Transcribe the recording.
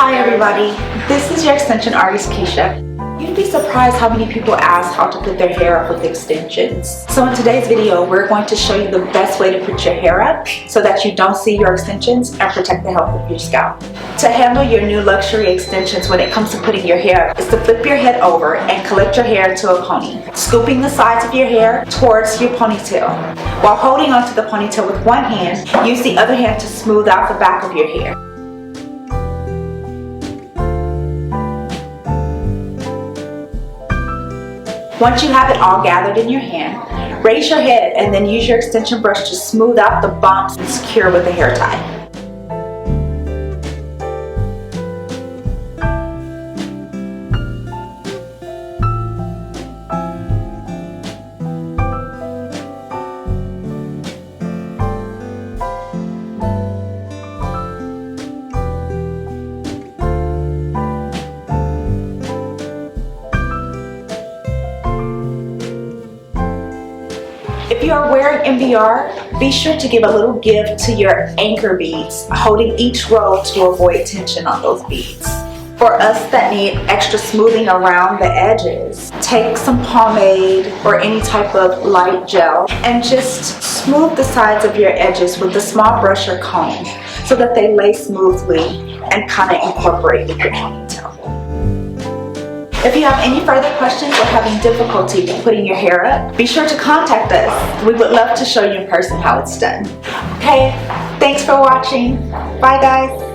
Hi everybody, this is your extension artist Keisha. You'd be surprised how many people ask how to put their hair up with extensions. So in today's video, we're going to show you the best way to put your hair up so that you don't see your extensions and protect the health of your scalp. To handle your new luxury extensions when it comes to putting your hair up is to flip your head over and collect your hair into a pony, scooping the sides of your hair towards your ponytail. While holding onto the ponytail with one hand, use the other hand to smooth out the back of your hair. Once you have it all gathered in your hand, raise your head and then use your extension brush to smooth out the bumps and secure with a hair tie. If you are wearing MBR, be sure to give a little give to your anchor beads, holding each row to avoid tension on those beads. For us that need extra smoothing around the edges, take some pomade or any type of light gel and just smooth the sides of your edges with a small brush or comb so that they lay smoothly and kind of incorporate with your ponytail. If you have any further questions or having difficulty with putting your hair up, be sure to contact us. We would love to show you in person how it's done. Okay, thanks for watching. Bye guys.